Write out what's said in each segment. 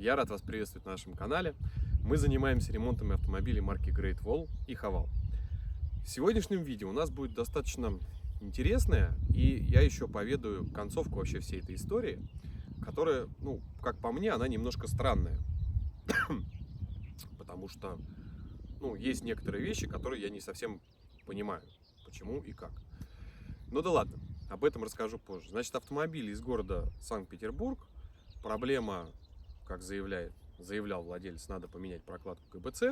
Я рад вас приветствовать на нашем канале. Мы занимаемся ремонтами автомобилей марки Great Wall и Haval. В сегодняшнем видео у нас будет достаточно интересное, и я еще поведаю концовку вообще всей этой истории, которая, как по мне, она немножко странная. Потому что, есть некоторые вещи, которые я не совсем понимаю, почему и как. Ну да ладно, об этом расскажу позже. Значит, автомобиль из города Санкт-Петербург. Проблема, как заявлял владелец, надо поменять прокладку ГБЦ.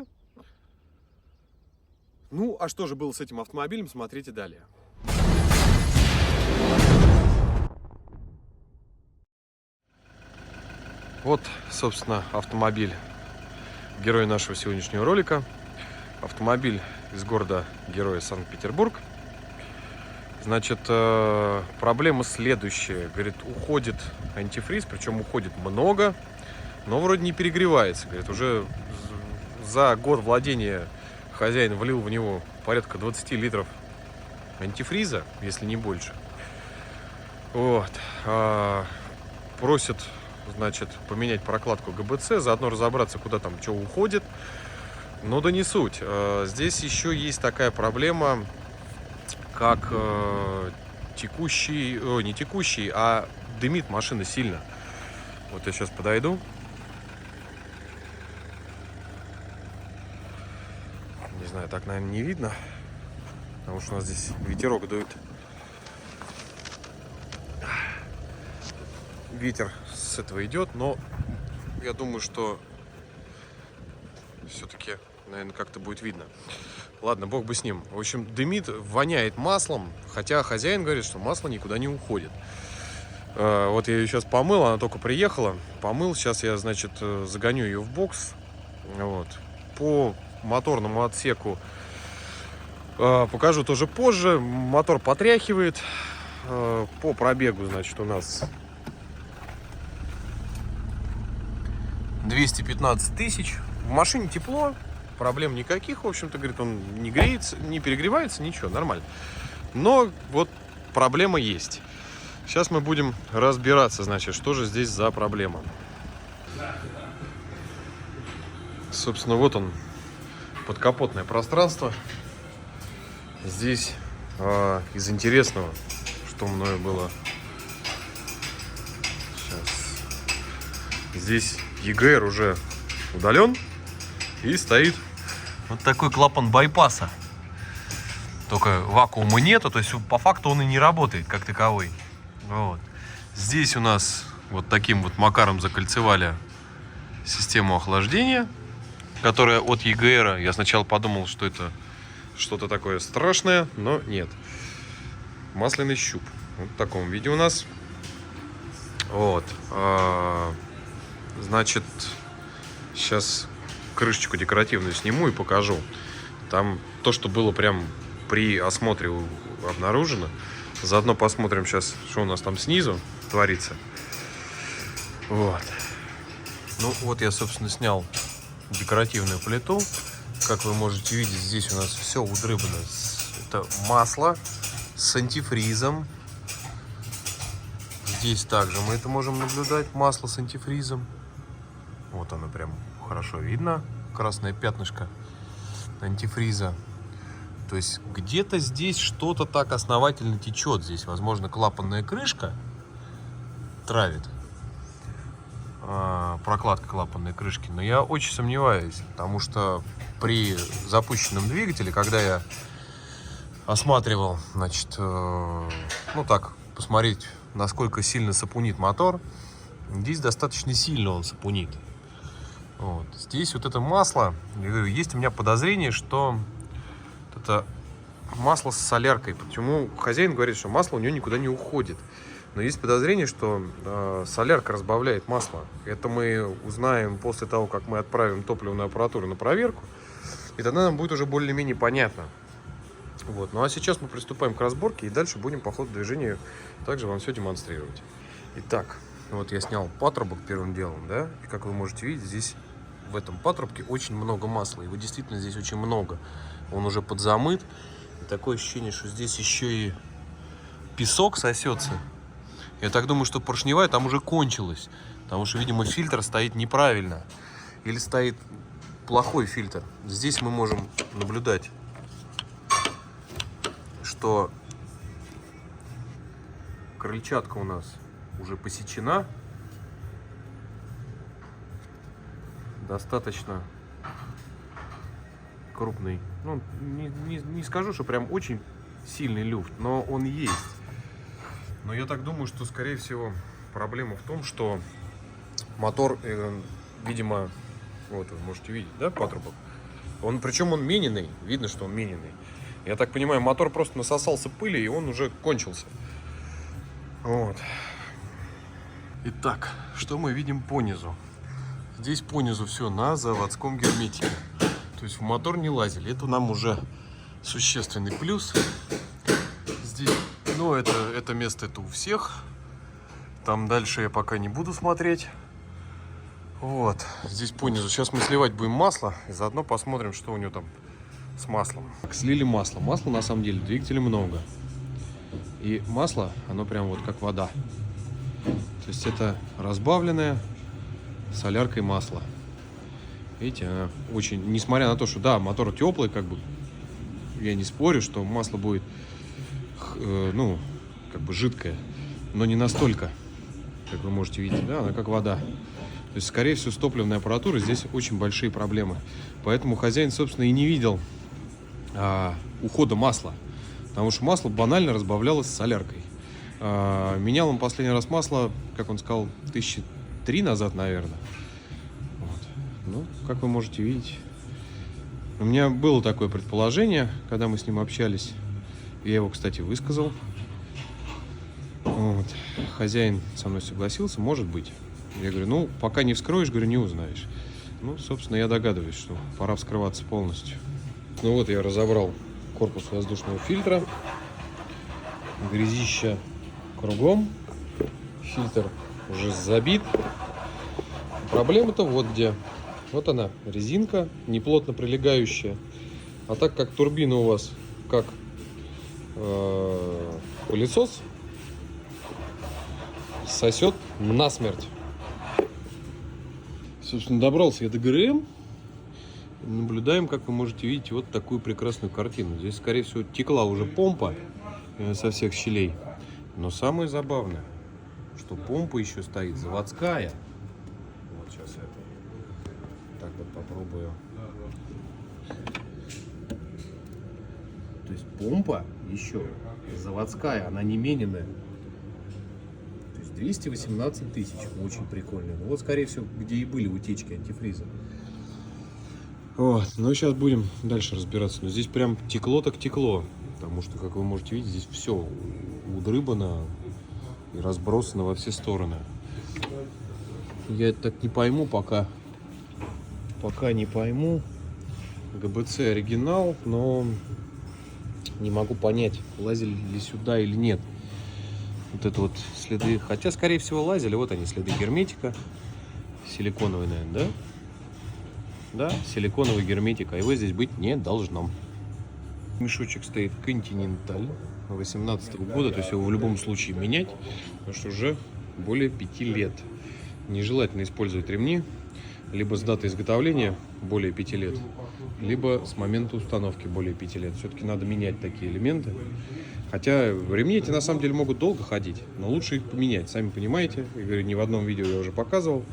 Ну, а что же было с этим автомобилем, смотрите далее. Вот, собственно, автомобиль, герой нашего сегодняшнего ролика. Автомобиль из города героя Санкт-Петербург. Значит, проблема следующая. Говорит, уходит антифриз, причем уходит много, но вроде не перегревается. Говорит, уже за год владения хозяин влил в него порядка 20 литров антифриза, если не больше. Вот. Просит, значит, поменять прокладку ГБЦ, заодно разобраться, куда там что уходит. Но да не суть. Здесь еще есть такая проблема, как не текущий, а дымит машина сильно. Вот я сейчас подойду. Не знаю, так, наверное, не видно, потому что у нас здесь ветерок дует. Ветер с этого идет, но я думаю, что все-таки, наверное, как-то будет видно. Ладно, бог бы с ним. В общем, дымит, воняет маслом, хотя хозяин говорит, что масло никуда не уходит. Вот я ее сейчас помыл, она только приехала. Помыл, сейчас я, значит, загоню ее в бокс. Вот. По моторному отсеку покажу тоже позже. Мотор потряхивает. По пробегу, значит, у нас 215 тысяч. В машине тепло. Проблем никаких, в общем-то, говорит, он не греется, не перегревается, ничего, нормально. Но вот проблема есть. Сейчас мы будем разбираться, значит, что же здесь за проблема. Собственно, вот он, подкапотное пространство. Здесь из интересного, что мною было. Сейчас. Здесь ЕГР уже удален. И стоит вот такой клапан байпаса. Только вакуума нету, то есть по факту он и не работает как таковой. Вот. Здесь у нас вот таким вот макаром закольцевали систему охлаждения, которая от ЕГР. Я сначала подумал, что это что-то такое страшное, но нет. Масляный щуп. Вот в таком виде у нас. Вот. Значит, сейчас крышечку декоративную сниму и покажу. Там то, что было прям при осмотре обнаружено. Заодно посмотрим сейчас, что у нас там снизу творится. Вот. Ну вот я, собственно, снял декоративную плиту. Как вы можете видеть, здесь у нас все удрыбано. Это масло с антифризом. Здесь также мы это можем наблюдать. Масло с антифризом. Вот оно прям хорошо видно. Красное пятнышко антифриза. То есть где-то здесь что-то так основательно течет. Здесь, возможно, клапанная крышка травит. Прокладка клапанной крышки. Но я очень сомневаюсь. Потому что при запущенном двигателе, когда я осматривал, значит, посмотреть, насколько сильно сапунит мотор, здесь достаточно сильно он сапунит. Вот. Здесь вот это масло, есть у меня подозрение, что это масло с соляркой. Почему хозяин говорит, что масло у него никуда не уходит. Но есть подозрение, что солярка разбавляет масло. Это мы узнаем после того, как мы отправим топливную аппаратуру на проверку. И тогда нам будет уже более-менее понятно. Вот. Ну а сейчас мы приступаем к разборке и дальше будем по ходу движения также вам все демонстрировать. Итак, вот я снял патрубок первым делом, да, и как вы можете видеть, здесь в этом патрубке очень много масла. Его действительно здесь очень много. Он уже подзамыт. И такое ощущение, что здесь еще и песок сосется. Я так думаю, что поршневая там уже кончилась. Потому что, видимо, фильтр стоит неправильно. Или стоит плохой фильтр. Здесь мы можем наблюдать, что крыльчатка у нас уже посечена. Достаточно крупный. Ну, не скажу, что прям очень сильный люфт, но он есть. Но я так думаю, что, скорее всего, проблема в том, что мотор, видимо, вот вы можете видеть, да, патрубок? Причем он мененный, видно, что он мененный. Я так понимаю, мотор просто насосался пыли, и он уже кончился. Вот. Итак, что мы видим по низу? Здесь по низу все на заводском герметике. То есть в мотор не лазили. Это нам уже существенный плюс. Здесь, ну, это место это у всех. Там дальше я пока не буду смотреть. Вот. Здесь по низу. Сейчас мы сливать будем масло. И заодно посмотрим, что у него там с маслом. Слили масло. Масла на самом деле в двигателе много. И масло, оно прям вот как вода. То есть это разбавленное соляркой масло. Видите, она очень, несмотря на то, что да, мотор теплый, как бы, я не спорю, что масло будет, ну, как бы жидкое, но не настолько, как вы можете видеть, да, она как вода. То есть, скорее всего, с топливной аппаратурой здесь очень большие проблемы. Поэтому хозяин, собственно, и не видел ухода масла, потому что масло банально разбавлялось соляркой. Менял он последний раз масло, как он сказал, 1003 назад, наверное. Вот. Ну, как вы можете видеть, у меня было такое предположение, когда мы с ним общались. Я его, кстати, высказал. Вот. Хозяин со мной согласился, может быть. Я говорю, ну, пока не вскроешь, говорю, не узнаешь. Ну, собственно, я догадываюсь, что пора вскрываться полностью. Ну вот, я разобрал корпус воздушного фильтра. Грязища кругом. Фильтр уже забит. Проблема-то вот где. Вот она, резинка, неплотно прилегающая. А так как турбина у вас как пылесос, сосет насмерть. Собственно, добрался я до ГРМ. Наблюдаем, как вы можете видеть, вот такую прекрасную картину. Здесь, скорее всего, текла уже помпа со всех щелей. Но самое забавное, что помпа еще стоит заводская. Вот сейчас я так вот попробую. То есть помпа еще заводская, она не мененная. То есть 218 тысяч, очень прикольно. Ну, вот, скорее всего, где и были утечки антифриза. Вот, ну сейчас будем дальше разбираться. Но здесь прям текло так текло. Потому что, как вы можете видеть, здесь все удрыбано и разбросано во все стороны. Я это так не пойму пока. Пока не пойму. ГБЦ оригинал, но не могу понять, лазили ли сюда или нет. Вот это вот следы. Хотя, скорее всего, лазили. Вот они, следы герметика. Силиконовый, наверное, да? Да, силиконовый герметик. А его здесь быть не должно. Мешочек стоит Continental 2018 года. То есть его в любом случае менять. Потому что уже более 5 лет. Нежелательно использовать ремни. Либо с датой изготовления более 5 лет. Либо с момента установки более 5 лет. Все-таки надо менять такие элементы. Хотя ремни эти на самом деле могут долго ходить, но лучше их поменять. Сами понимаете, я говорю, не в одном видео я уже показывал,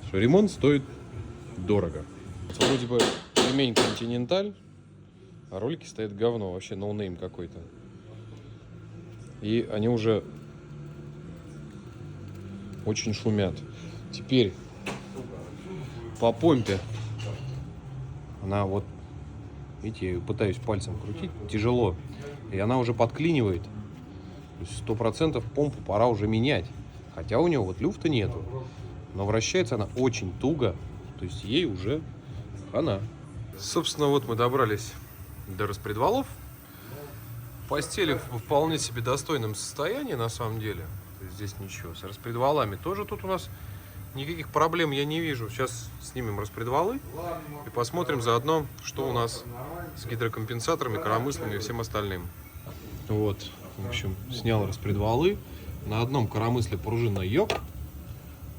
что ремонт стоит дорого. Вроде бы ремень Continental, а ролики стоят говно, вообще ноунейм какой-то. И они уже очень шумят. Теперь по помпе. Она вот, видите, я ее пытаюсь пальцем крутить, тяжело. И она уже подклинивает. То есть 100% помпу пора уже менять. Хотя у нее вот люфта нету. Но вращается она очень туго. То есть ей уже хана. Собственно, вот мы добрались до распредвалов. Постели в вполне себе достойном состоянии на самом деле. То есть здесь ничего. С распредвалами тоже тут у нас никаких проблем я не вижу. Сейчас снимем распредвалы и посмотрим заодно, что у нас с гидрокомпенсаторами, коромыслами и всем остальным. Вот, в общем, снял распредвалы. На одном коромысле пружина йок.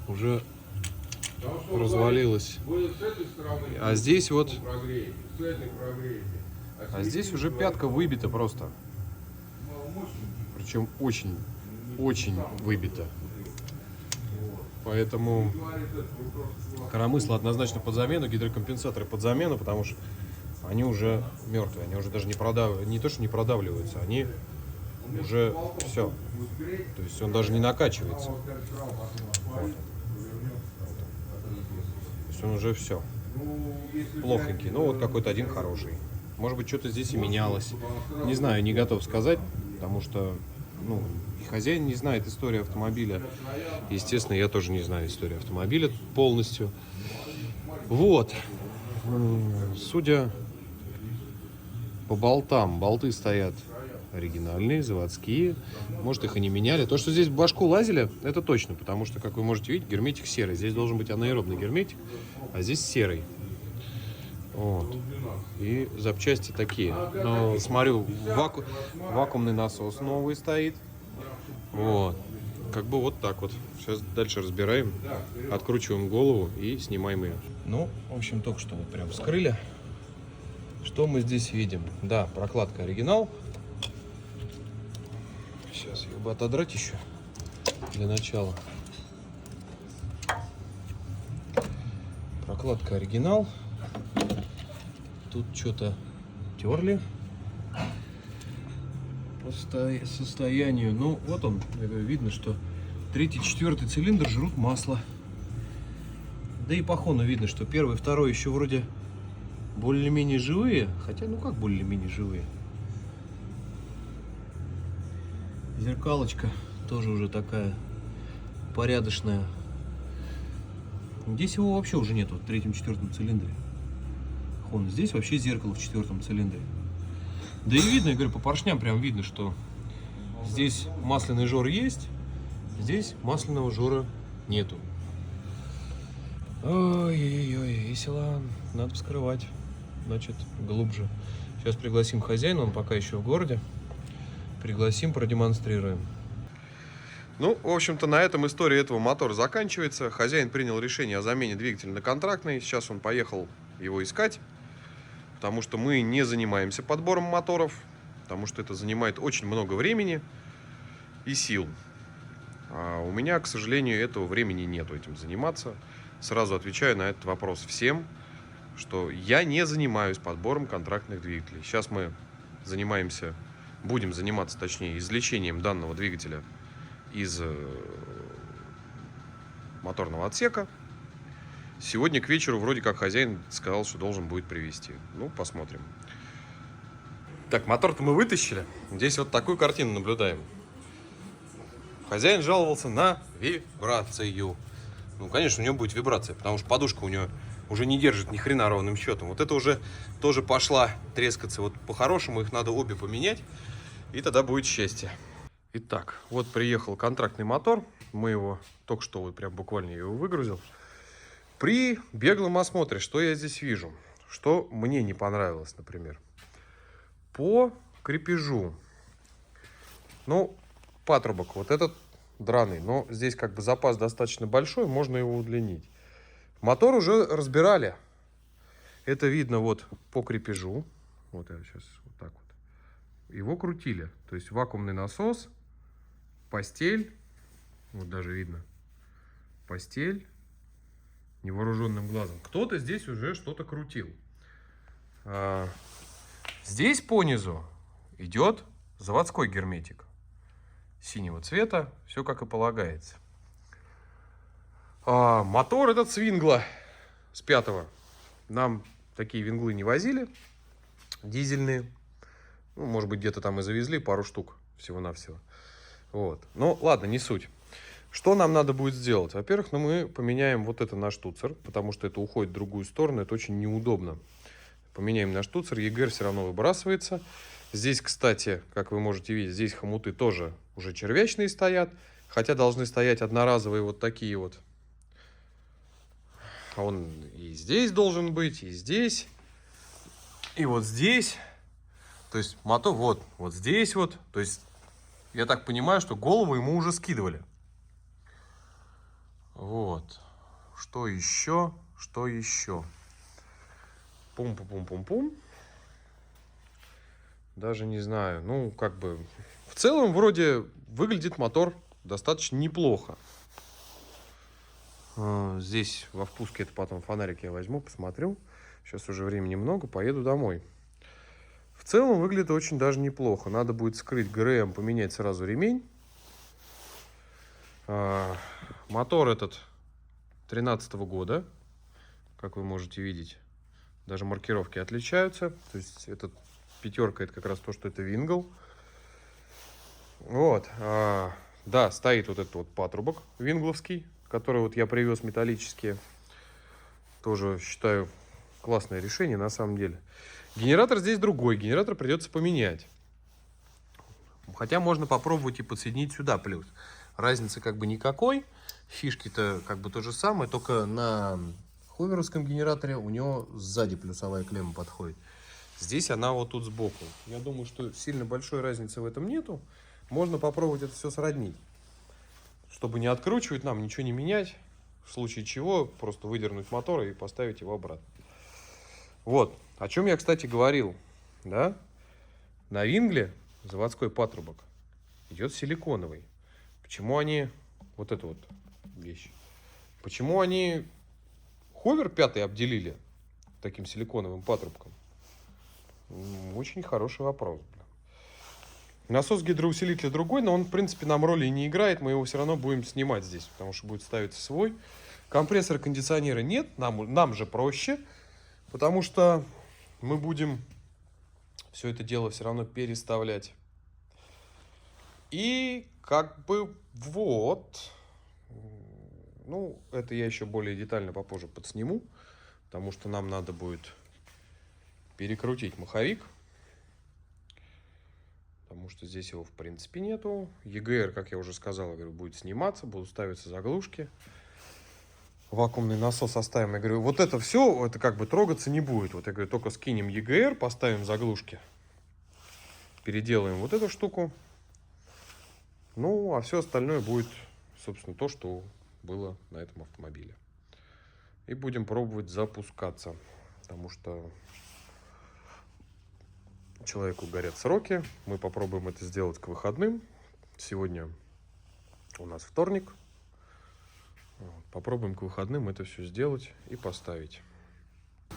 Уже развалилась. А здесь вот... А здесь уже пятка выбита просто. Причем очень выбита. Поэтому коромысла однозначно под замену, гидрокомпенсаторы под замену, потому что они уже мертвые, они уже даже не то что не продавливаются, они уже все. То есть он даже не накачивается. Вот. То есть он уже все. Плохонький. Ну вот какой-то один хороший. Может быть, что-то здесь и менялось. Не знаю, не готов сказать, потому что и хозяин не знает историю автомобиля. Естественно, я тоже не знаю историю автомобиля полностью. Вот. Судя по болтам, болты стоят оригинальные, заводские. Может, их и не меняли. То, что здесь в башку лазили, это точно, потому что, как вы можете видеть, герметик серый. Здесь должен быть анаэробный герметик, а здесь серый. Вот. И запчасти такие. Но смотрю, вакуумный насос новый стоит. Вот. Как бы вот так вот. Сейчас дальше разбираем, откручиваем голову и снимаем ее. Ну, в общем, только что вот прям вскрыли. Что мы здесь видим? Да, прокладка оригинал. Сейчас ее бы отодрать еще для начала. Прокладка оригинал. Тут что-то терли по состоянию. Ну, вот он, видно, что 3-й, 4-й цилиндр жрут масло. Да и по ходу видно, что 1-й, 2-й еще вроде более-менее живые. Хотя, ну как более-менее живые? Зеркалочка тоже уже такая порядочная. Здесь его вообще уже нет, в 3-м, 4-м цилиндре. Здесь вообще зеркало в 4-м цилиндре. Да и видно, я говорю, по поршням прям видно, что здесь масляный жор есть, здесь масляного жора нету. Ой-ой-ой, весело. Надо вскрывать. Значит, глубже. Сейчас пригласим хозяина, он пока еще в городе. Пригласим, продемонстрируем. Ну, в общем-то, на этом история этого мотора заканчивается. Хозяин принял решение о замене двигателя на контрактный. Сейчас он поехал его искать. Потому что мы не занимаемся подбором моторов, потому что это занимает очень много времени и сил. А у меня, к сожалению, этого времени нету этим заниматься. Сразу отвечаю на этот вопрос всем, что я не занимаюсь подбором контрактных двигателей. Сейчас мы будем заниматься, точнее, извлечением данного двигателя из моторного отсека. Сегодня к вечеру вроде как хозяин сказал, что должен будет привезти. Ну, посмотрим. Так, мотор-то мы вытащили. Здесь вот такую картину наблюдаем. Хозяин жаловался на вибрацию. Ну, конечно, у него будет вибрация, потому что подушка у него уже не держит ни хрена ровным счетом. Вот это уже тоже пошла трескаться. Вот по-хорошему их надо обе поменять, и тогда будет счастье. Итак, вот приехал контрактный мотор. Мы его только что вот прям буквально его выгрузил. При беглом осмотре, что я здесь вижу? Что мне не понравилось, например? По крепежу. Ну, патрубок вот этот драный, но здесь как бы запас достаточно большой, можно его удлинить. Мотор уже разбирали. Это видно вот по крепежу. Вот я сейчас вот так вот. Его крутили. То есть вакуумный насос, постель. Вот даже видно. Постель. Невооруженным глазом. Кто-то здесь уже что-то крутил. Здесь по низу идет заводской герметик. Синего цвета. Все как и полагается. Мотор этот с вингла. С 5-го. Нам такие винглы не возили. Дизельные. Ну, может быть, где-то там и завезли пару штук. Всего-навсего. Вот. Ну, ладно, не суть. Что нам надо будет сделать? Во-первых, мы поменяем вот это на штуцер, потому что это уходит в другую сторону, это очень неудобно. Поменяем на штуцер, ЕГР все равно выбрасывается. Здесь, кстати, как вы можете видеть, здесь хомуты тоже уже червячные стоят, хотя должны стоять одноразовые вот такие вот. Он и здесь должен быть, и здесь, и вот здесь. То есть мотор вот здесь вот. То есть я так понимаю, что голову ему уже скидывали. Вот. Что еще? Что еще? Пум-пум-пум-пум-пум. Даже не знаю. Ну, как бы... В целом, вроде, выглядит мотор достаточно неплохо. Здесь во впуске, это потом фонарик я возьму, посмотрю. Сейчас уже времени много, поеду домой. В целом, выглядит очень даже неплохо. Надо будет скрыть ГРМ, поменять сразу ремень. Мотор этот 2013 года, как вы можете видеть. Даже маркировки отличаются. То есть, этот пятерка, это как раз то, что это Вингл. Вот. Да, стоит вот этот вот патрубок вингловский, который вот я привез металлические. Тоже считаю классное решение на самом деле. Генератор здесь другой. Генератор придется поменять. Хотя можно попробовать и подсоединить сюда плюс. Разницы как бы никакой. Фишки-то как бы то же самое, только на ховеровском генераторе у него сзади плюсовая клемма подходит. Здесь она вот тут сбоку. Я думаю, что сильно большой разницы в этом нету. Можно попробовать это все сроднить. Чтобы не откручивать нам, ничего не менять. В случае чего, просто выдернуть мотор и поставить его обратно. Вот. О чем я, кстати, говорил. Да? На Вингле заводской патрубок идет силиконовый. Почему они... Вот эту вот вещь. Почему они ховер 5 обделили таким силиконовым патрубком? Очень хороший вопрос. Насос гидроусилителя другой, но он, в принципе, нам роли не играет. Мы его все равно будем снимать здесь, потому что будет ставиться свой. Компрессора кондиционера нет, нам же проще, потому что мы будем все это дело все равно переставлять. И как бы вот... Ну, это я еще более детально попозже подсниму, потому что нам надо будет перекрутить маховик. Потому что здесь его в принципе нету. EGR, как я уже сказал, я говорю, будет сниматься, будут ставиться заглушки. Вакуумный насос оставим. Я говорю, вот это все, это как бы трогаться не будет. Вот я говорю, только скинем EGR, поставим заглушки. Переделаем вот эту штуку. Ну, а все остальное будет, собственно, то, что было на этом автомобиле. И будем пробовать запускаться. Потому что человеку горят сроки. Мы попробуем это сделать к выходным. Сегодня у нас вторник. Попробуем к выходным это все сделать и поставить.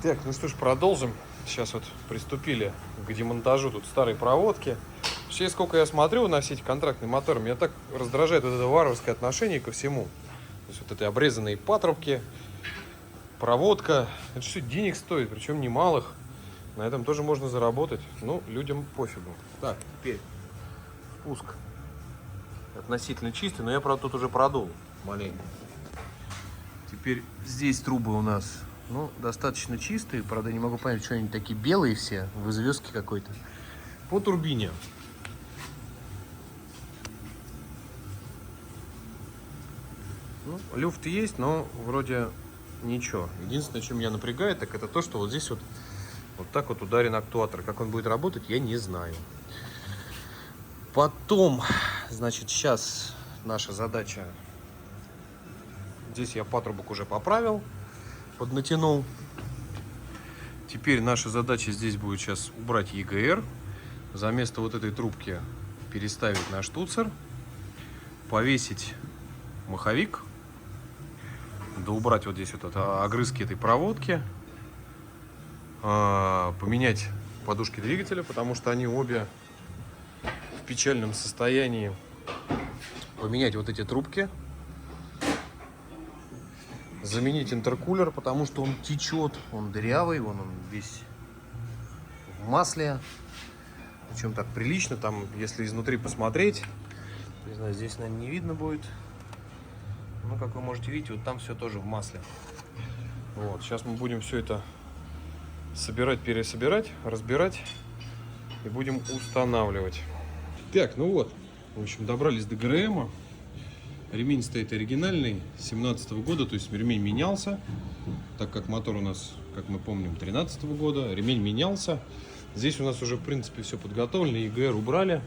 Так, ну что ж, продолжим. Сейчас вот приступили к демонтажу тут старой проводки. Вообще, сколько я смотрю на все эти контрактные моторы, меня так раздражает вот это варварское отношение ко всему. То есть вот эти обрезанные патрубки, проводка. Это все денег стоит, причем немалых. На этом тоже можно заработать. Ну, людям пофигу. Так, теперь спуск относительно чистый, но я, правда, тут уже продул маленько. Теперь здесь трубы у нас, ну, достаточно чистые. Правда, не могу понять, что они такие белые все, в известке какой-то. По турбине. Ну, люфт есть, но вроде ничего. Единственное, что меня напрягает, так это то, что вот здесь вот так вот ударен актуатор. Как он будет работать, я не знаю. Потом, значит, сейчас наша задача. Здесь я патрубок уже поправил, поднатянул. Теперь наша задача здесь будет сейчас убрать EGR. За место вот этой трубки переставить на штуцер. Повесить маховик. Да убрать вот здесь вот огрызки этой проводки. Поменять подушки двигателя, потому что они обе в печальном состоянии. Поменять вот эти трубки. Заменить интеркулер, потому что он течет, он дырявый, он весь в масле. Причем так прилично, там, если изнутри посмотреть, не знаю, здесь, наверное, не видно будет. Но, как вы можете видеть, вот там все тоже в масле. Вот, сейчас мы будем все это собирать, пересобирать, разбирать и будем устанавливать. Так, ну вот, в общем, добрались до ГРМа. Ремень стоит оригинальный, 2017 года, то есть ремень менялся, так как мотор у нас, как мы помним, 2013 года, ремень менялся. Здесь у нас уже, в принципе, все подготовлено, EGR убрали,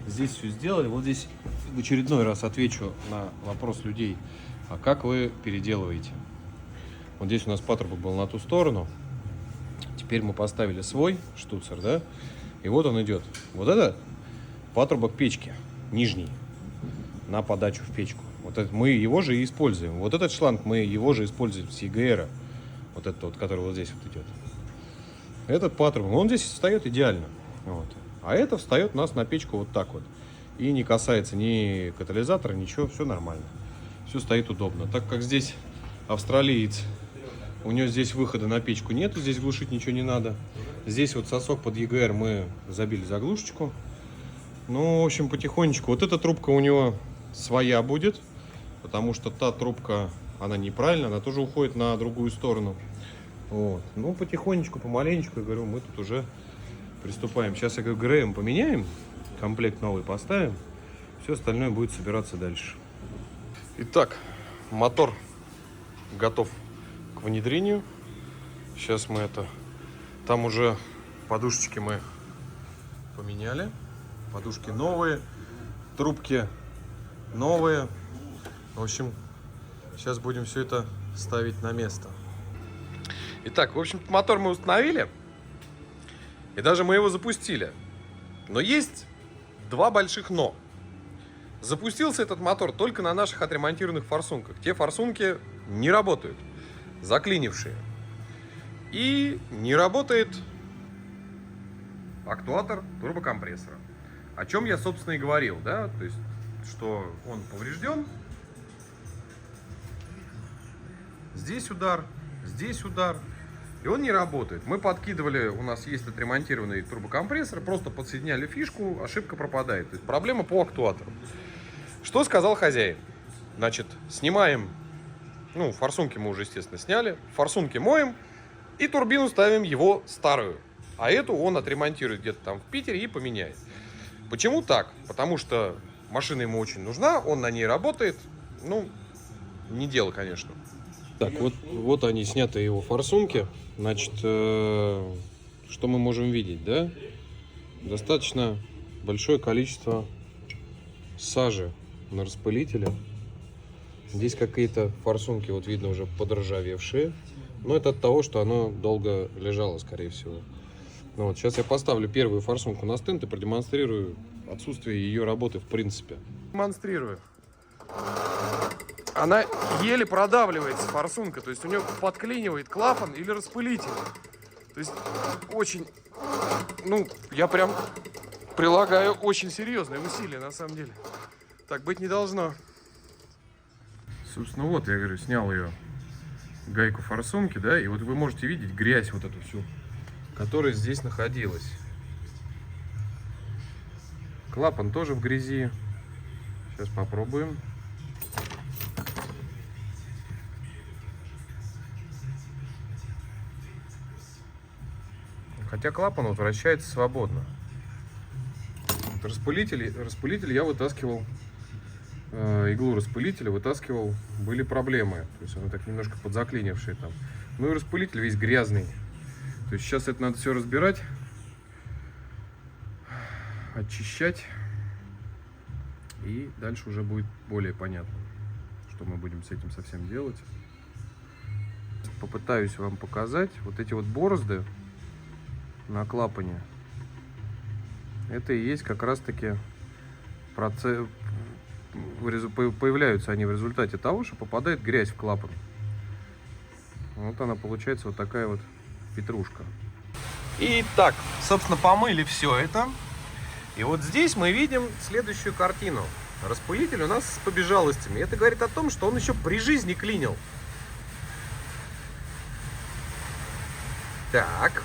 здесь все сделали. Вот здесь в очередной раз отвечу на вопрос людей, а как вы переделываете? Вот здесь у нас патрубок был на ту сторону. Теперь мы поставили свой штуцер, да? И вот он идет. Вот это патрубок печки, нижний, на подачу в печку. Вот это, мы его же и используем. Вот этот шланг мы его же используем с ЕГР. Вот этот вот, который вот здесь вот идет. Этот патрубок, он здесь встает идеально. Вот. А это встает у нас на печку вот так вот. И не касается ни катализатора, ничего, все нормально. Все стоит удобно. Так как здесь австралиец, у него здесь выхода на печку нету, здесь глушить ничего не надо. Здесь вот сосок под ЕГР мы забили заглушечку. Ну, в общем, потихонечку. Вот эта трубка у него своя будет, потому что та трубка, она неправильная, она тоже уходит на другую сторону. Вот. Ну, потихонечку, помаленечку, я говорю, мы тут уже приступаем. Сейчас, я говорю, ГРМ поменяем, комплект новый поставим, все остальное будет собираться дальше. Итак, мотор готов к внедрению. Сейчас мы это... Там уже подушечки мы поменяли. Подушки новые, трубки новые. В общем, сейчас будем все это ставить на место. Итак, в общем, мотор мы установили. И даже мы его запустили. Но есть два больших но. Запустился этот мотор только на наших отремонтированных форсунках. Те форсунки не работают, заклинившие. И не работает актуатор турбокомпрессора. О чем я, собственно, и говорил, да? То есть, что он поврежден. Здесь удар, и он не работает. Мы подкидывали, у нас есть отремонтированный турбокомпрессор, просто подсоединяли фишку, ошибка пропадает. То есть проблема по актуатору. Что сказал хозяин? Значит, снимаем, ну, форсунки мы уже, естественно, сняли, форсунки моем и турбину ставим его старую. А эту он отремонтирует где-то там в Питере и поменяет. Почему так? Потому что машина ему очень нужна, он на ней работает. Ну, не дело, конечно. Так, вот они, снятые его форсунки. Значит, что мы можем видеть, да? Достаточно большое количество сажи на распылителе. Здесь какие-то форсунки, вот видно, уже подржавевшие. Но это от того, что оно долго лежало, скорее всего. Ну вот, сейчас я поставлю первую форсунку на стенд и продемонстрирую отсутствие ее работы в принципе. Демонстрирую. Она еле продавливается, форсунка, то есть у нее подклинивает клапан или распылитель. То есть очень, ну, я прям прилагаю очень серьезные усилия, на самом деле. Так быть не должно. Собственно, вот, я говорю, снял ее гайку форсунки, да, и вот вы можете видеть грязь вот эту всю, которая здесь находилась. Клапан тоже в грязи. Сейчас попробуем. Хотя клапан вот вращается свободно. Вот распылитель я вытаскивал, иглу распылителя вытаскивал, были проблемы. То есть он так немножко подзаклинивший там. Ну и распылитель весь грязный. То есть сейчас это надо все разбирать, очищать. И дальше уже будет более понятно, что мы будем с этим совсем делать. Попытаюсь вам показать вот эти вот борозды на клапане. Это и есть как раз таки процесс, появляются они в результате того, что попадает грязь в клапан. Вот она получается вот такая вот петрушка. Итак, собственно, помыли все это. И вот здесь мы видим следующую картину. Распылитель у нас с побежалостями. Это говорит о том, что он еще при жизни клинил. Так,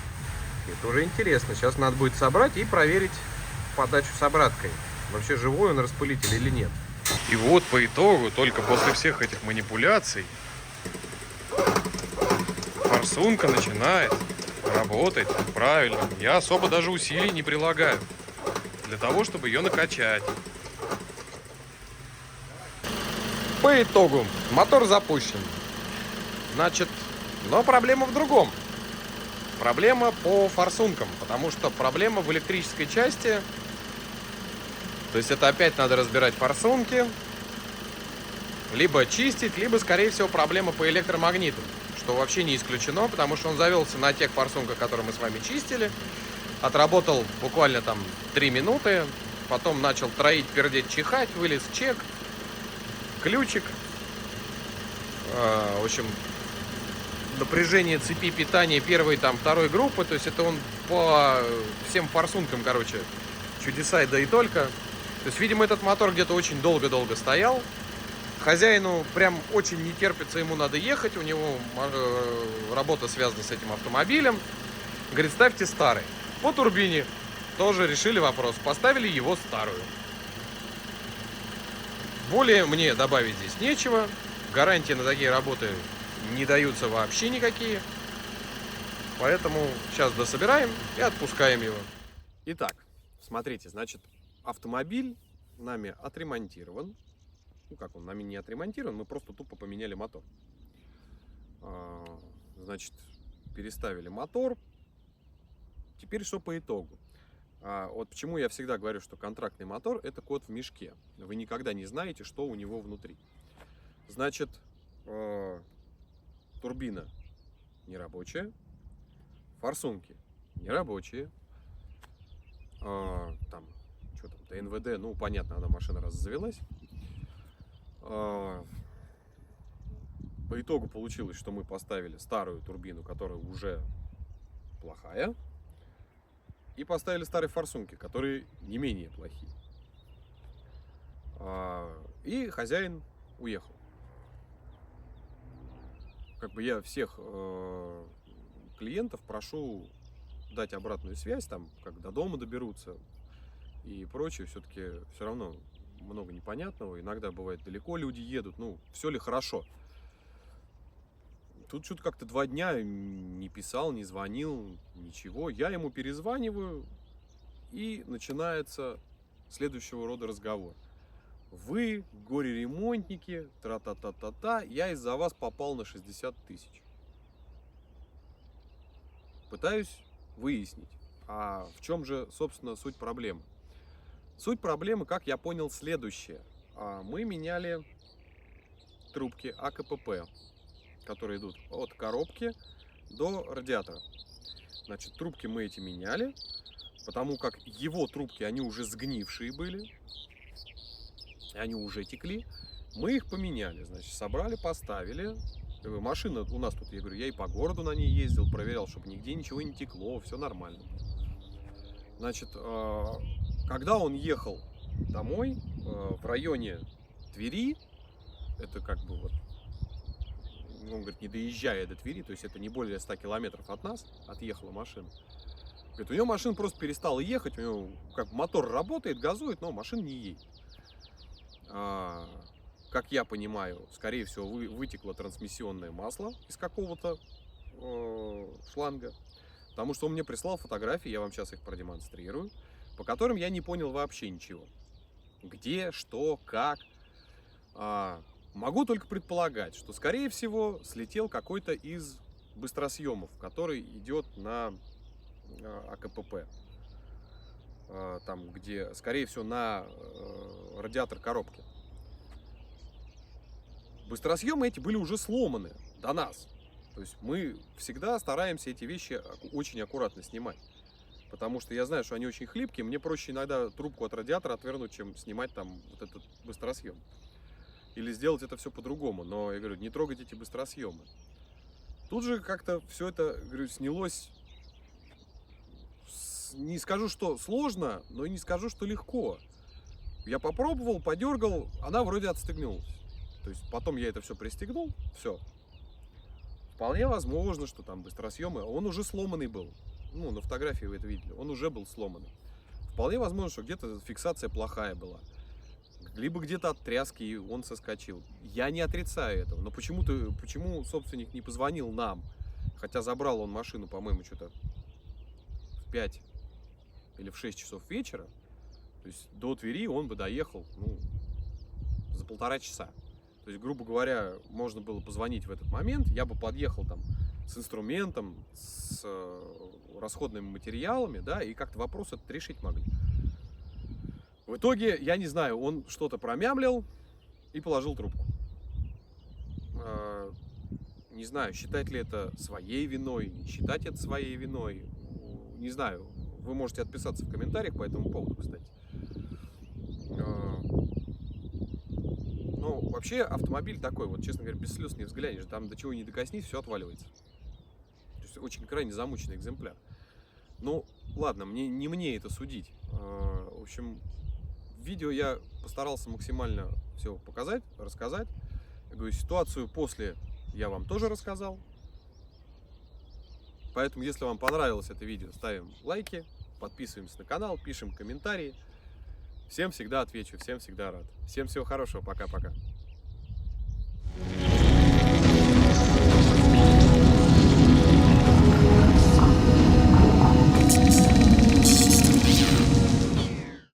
это уже интересно. Сейчас надо будет собрать и проверить подачу с обраткой. Вообще живой он распылитель или нет. И вот по итогу, только после всех этих манипуляций, форсунка начинает работать правильно. Я особо даже усилий не прилагаю для того, чтобы ее накачать. По итогу мотор запущен. Значит, но проблема в другом. Проблема по форсункам, потому что проблема в электрической части. То есть это опять надо разбирать форсунки, либо чистить, либо, скорее всего, проблема по электромагниту. что вообще не исключено, потому что он завелся на тех форсунках, которые мы с вами чистили. Отработал буквально там 3 минуты. Потом начал троить, пердеть, чихать. Вылез чек, ключик. В общем, напряжение цепи питания первой, там, второй группы. То есть это он по всем форсункам, короче, чудеса, да и только. То есть, видимо, этот мотор где-то очень долго-долго стоял. Хозяину прям очень не терпится, ему надо ехать. У него работа связана с этим автомобилем. Говорит, ставьте старый. По турбине тоже решили вопрос. Поставили его старую. Более мне добавить здесь нечего. Гарантии на такие работы не даются вообще никакие. Поэтому сейчас дособираем и отпускаем его. Итак, смотрите, значит, автомобиль нами отремонтирован. Ну как, он нами не отремонтирован, мы просто тупо поменяли мотор. Значит, переставили мотор. Теперь что по итогу? Вот почему я всегда говорю, что контрактный мотор — это кот в мешке. Вы никогда не знаете, что у него внутри. Значит, турбина нерабочая, форсунки нерабочие, там, что там, ТНВД, ну, понятно, она машина раз завелась. По итогу получилось, что мы поставили старую турбину, которая уже плохая, и поставили старые форсунки, которые не менее плохие. И хозяин уехал. Как бы я всех клиентов прошу дать обратную связь, там, как до дома доберутся и прочее. Все-таки все равно много непонятного. Иногда бывает далеко люди едут. Ну, все ли хорошо? Тут что-то как-то 2 дня не писал, не звонил, ничего. Я ему перезваниваю, и начинается следующего рода разговор. Вы, горе-ремонтники, тра-та-та-та-та, я из-за вас попал на 60 тысяч. Пытаюсь выяснить, а в чем же, собственно, суть проблемы. Суть проблемы, как я понял, следующее. Мы меняли трубки АКПП, которые идут от коробки до радиатора. Значит, трубки мы эти меняли, потому как его трубки, они уже сгнившие были, они уже текли. Мы их поменяли, значит, собрали, поставили. Машина у нас тут, я говорю, я и по городу на ней ездил, проверял, чтобы нигде ничего не текло, все нормально. Значит, когда он ехал домой, в районе Твери, это как бы вот, он говорит, не доезжая до Твери, то есть это не более 100 километров от нас, отъехала машина. Говорит, у него машина просто перестала ехать, у него как бы мотор работает, газует, но машина не едет. Как я понимаю, скорее всего, вытекло трансмиссионное масло из какого-то шланга. Потому что он мне прислал фотографии, я вам сейчас их продемонстрирую, по которым я не понял вообще ничего. Где, что, как. Могу только предполагать, что, скорее всего, слетел какой-то из быстросъемов, который идет на АКПП. Там, где, скорее всего, на радиатор коробки. Быстросъемы эти были уже сломаны до нас. То есть мы всегда стараемся эти вещи очень аккуратно снимать. Потому что я знаю, что они очень хлипкие. Мне проще иногда трубку от радиатора отвернуть, чем снимать там вот этот быстросъем. Или сделать это все по-другому. Но я говорю, не трогайте эти быстросъемы. Тут же как-то все это, говорю, снялось. Не скажу, что сложно, но и не скажу, что легко. Я попробовал, подергал, она вроде отстегнулась. То есть потом я это все пристегнул, все. Вполне возможно, что там быстросъемы, он уже сломанный был. Ну, на фотографии вы это видели, он уже был сломанный. Вполне возможно, что где-то фиксация плохая была. Либо где-то от тряски и он соскочил. Я не отрицаю этого, но почему собственник не позвонил нам? Хотя забрал он машину, по-моему, что-то в 5 или в 6 часов вечера. То есть до Твери он бы доехал, ну, за 1,5 часа. То есть, грубо говоря, можно было позвонить в этот момент, я бы подъехал там с инструментом, с расходными материалами, да, и как-то вопрос этот решить могли. В итоге, я не знаю, он что-то промямлил и положил трубку. Не знаю, считать ли это своей виной, не считать это своей виной. Не знаю. Вы можете отписаться в комментариях по этому поводу, кстати. Ну, вообще, автомобиль такой, вот, честно говоря, без слез не взглянешь. Там до чего не докоснись, все отваливается. То есть очень крайне замученный экземпляр. Ну, ладно, не мне это судить. В общем, в видео я постарался максимально все показать, рассказать. Я говорю, ситуацию после я вам тоже рассказал. Поэтому, если вам понравилось это видео, ставим лайки, подписываемся на канал, пишем комментарии. Всем всегда отвечу, всем всегда рад. Всем всего хорошего, пока-пока.